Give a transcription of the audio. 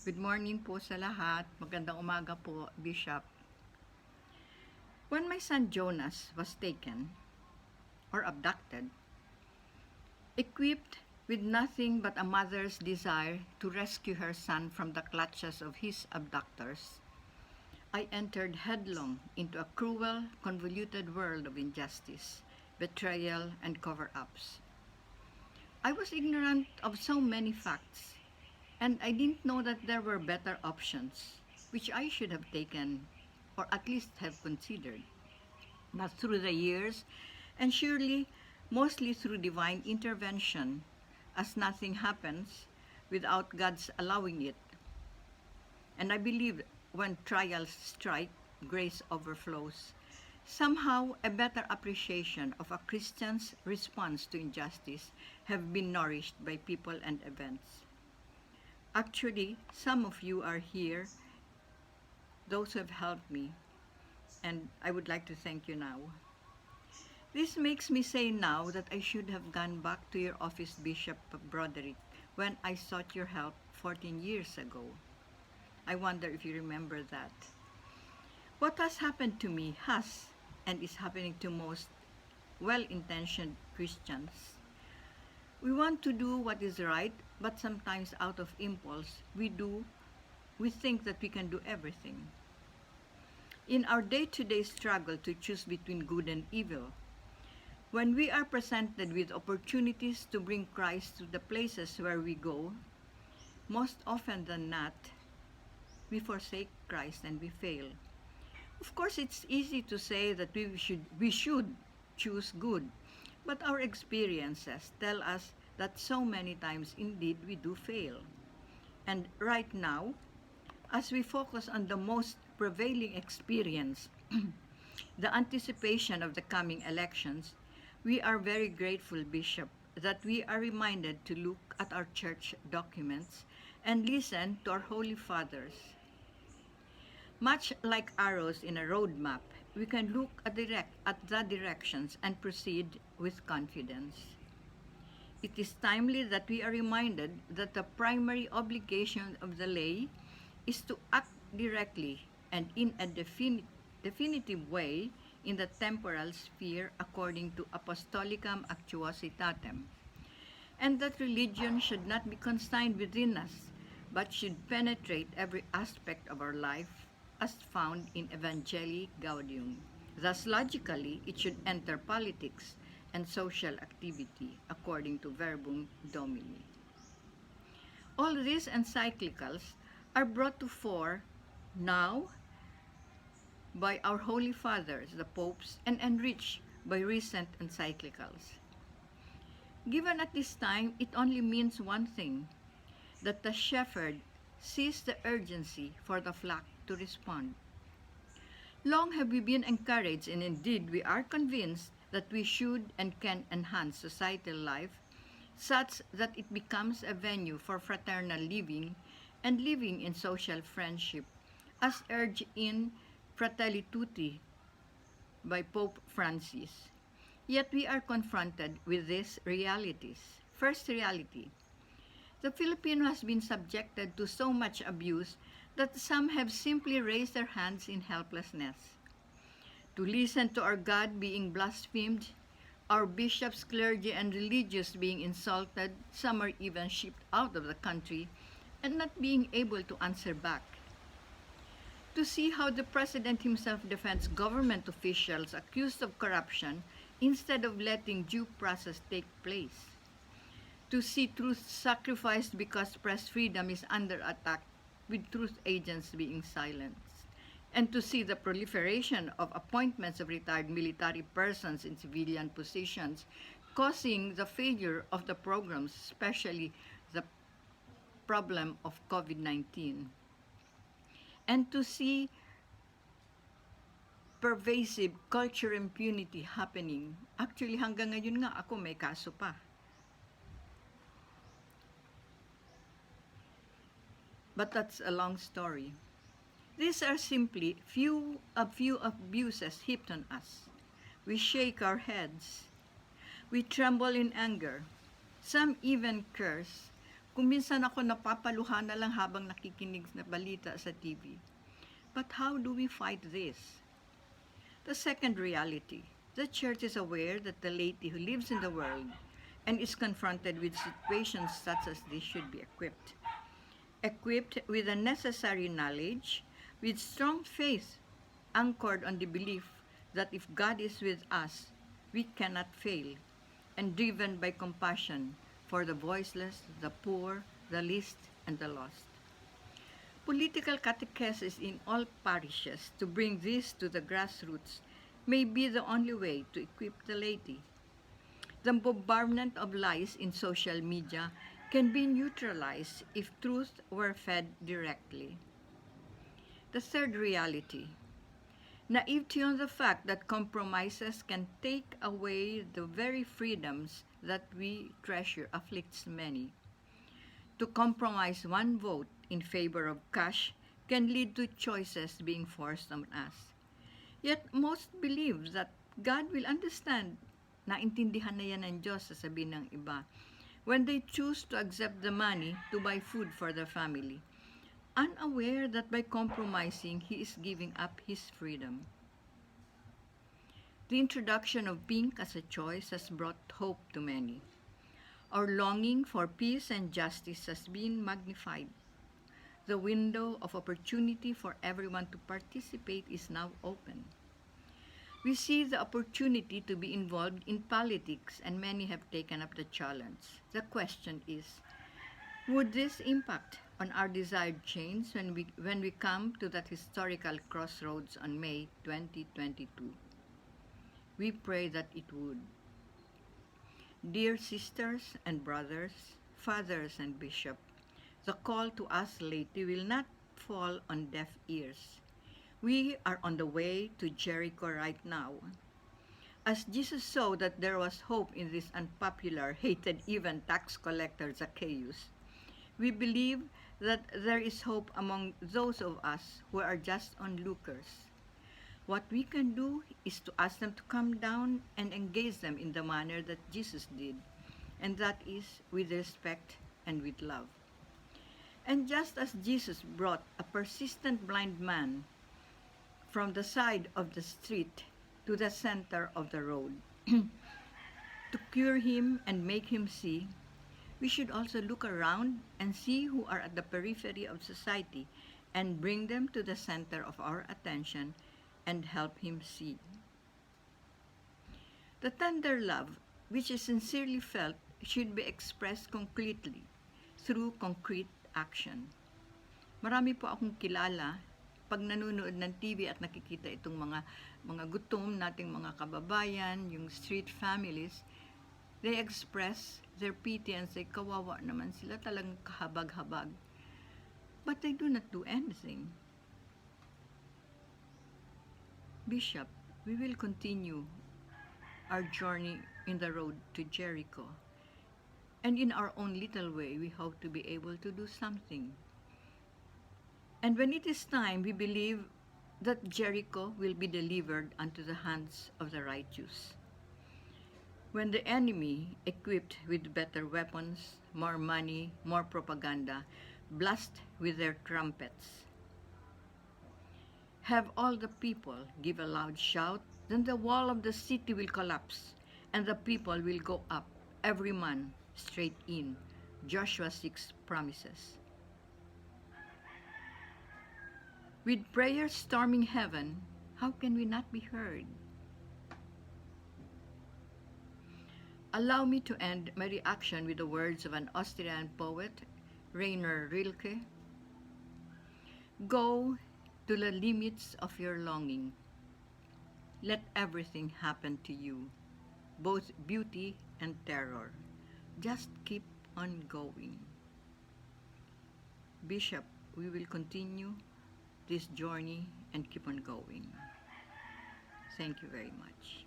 Good morning po sa lahat. Magandang umaga po, Bishop. When my son Jonas was taken or abducted, equipped with nothing but a mother's desire to rescue her son from the clutches of his abductors, I entered headlong into a cruel, convoluted world of injustice, betrayal, and cover-ups. I was ignorant of so many facts, and I didn't know that there were better options, which I should have taken, or at least have considered. But through the years, and surely mostly through divine intervention, as nothing happens without God's allowing it. And I believe when trials strike, grace overflows. Somehow, a better appreciation of a Christian's response to injustice have been nourished by people and events. Actually, some of you are here, those who have helped me, and I would like to thank you now. This makes me say now that I should have gone back to your office, Bishop Broderick, when I sought your help 14 years ago. I wonder if you remember that. What has happened to me has and is happening to most well-intentioned Christians. We want to do what is right, but sometimes out of impulse, we think that we can do everything. In our day-to-day struggle to choose between good and evil, when we are presented with opportunities to bring Christ to the places where we go, most often than not, we forsake Christ and we fail. Of course, it's easy to say that we should choose good, but our experiences tell us that so many times indeed we do fail. And right now, as we focus on the most prevailing experience, the anticipation of the coming elections, we are very grateful, Bishop, that we are reminded to look at our church documents and listen to our Holy Fathers. Much like arrows in a road map, we can look at the directions and proceed with confidence. It is timely that we are reminded that the primary obligation of the lay is to act directly and in a definitive way in the temporal sphere according to Apostolicam Actuositatem, and that religion should not be consigned within us, but should penetrate every aspect of our life as found in Evangelii Gaudium. Thus, logically, it should enter politics and social activity according to Verbum Domini. All these encyclicals are brought to fore now by our Holy Fathers, the Popes, and enriched by recent encyclicals. Given at this time, it only means one thing, that the shepherd sees the urgency for the flock to respond. Long have we been encouraged, and indeed we are convinced that we should and can enhance societal life such that it becomes a venue for fraternal living and living in social friendship, as urged in Fratelli Tutti by Pope Francis. Yet we are confronted with these realities. First reality, the Filipino has been subjected to so much abuse that some have simply raised their hands in helplessness. To listen to our God being blasphemed, our bishops, clergy, and religious being insulted, some are even shipped out of the country, and not being able to answer back. To see how the President himself defends government officials accused of corruption instead of letting due process take place. To see truth sacrificed because press freedom is under attack, with truth agents being silenced. And to see the proliferation of appointments of retired military persons in civilian positions, causing the failure of the programs, especially the problem of COVID-19. And to see pervasive culture impunity happening. Actually, hanggang ngayon nga ako may kaso pa. But that's a long story. These are simply a few abuses heaped on us. We shake our heads. We tremble in anger. Some even curse, Kung minsan ako napapaluha na lang habang nakikinig na balita sa TV. But how do we fight this? The second reality. The church is aware that the laity who lives in the world and is confronted with situations such as this should be equipped. Equipped with the necessary knowledge, with strong faith, anchored on the belief that if God is with us, we cannot fail, and driven by compassion for the voiceless, the poor, the least, and the lost. Political catechesis in all parishes to bring this to the grassroots may be the only way to equip the laity. The bombardment of lies in social media can be neutralized if truth were fed directly. The third reality. Naivety on the fact that compromises can take away the very freedoms that we treasure afflicts many. To compromise one vote in favor of cash can lead to choices being forced on us. Yet most believe that God will understand. Naintindihan na yan ng Diyos, sasabihin ng iba, when they choose to accept the money to buy food for their family, unaware that by compromising, he is giving up his freedom. The introduction of pink as a choice has brought hope to many. Our longing for peace and justice has been magnified. The window of opportunity for everyone to participate is now open. We see the opportunity to be involved in politics, and many have taken up the challenge. The question is, would this impact on our desired change when we come to that historical crossroads on May 2022? We pray that it would. Dear sisters and brothers, fathers and bishops, the call to us laity will not fall on deaf ears. We are on the way to Jericho right now. As Jesus saw that there was hope in this unpopular, hated even tax collector Zacchaeus, we believe that there is hope among those of us who are just onlookers. What we can do is to ask them to come down and engage them in the manner that Jesus did, and that is with respect and with love. And just as Jesus brought a persistent blind man from the side of the street to the center of the road to cure him and make him see, we should also look around and see who are at the periphery of society and bring them to the center of our attention and help him see. The tender love, which is sincerely felt, should be expressed concretely through concrete action. Marami po akong kilala pag nanonood ng TV at nakikita itong mga gutom nating mga kababayan, yung street families, they express their pity and say, kawawa naman sila, talagang kahabag-habag. But they do not do anything. Bishop, we will continue our journey in the road to Jericho. And in our own little way, we hope to be able to do something. And when it is time, we believe that Jericho will be delivered unto the hands of the righteous. When the enemy, equipped with better weapons, more money, more propaganda, blast with their trumpets, have all the people give a loud shout, then the wall of the city will collapse, and the people will go up, every man straight in. Joshua 6 promises. With prayers storming heaven, how can we not be heard? Allow me to end my reaction with the words of an Austrian poet, Rainer Rilke. Go to the limits of your longing. Let everything happen to you, both beauty and terror. Just keep on going. Bishop, we will continue this journey and keep on going. Thank you very much.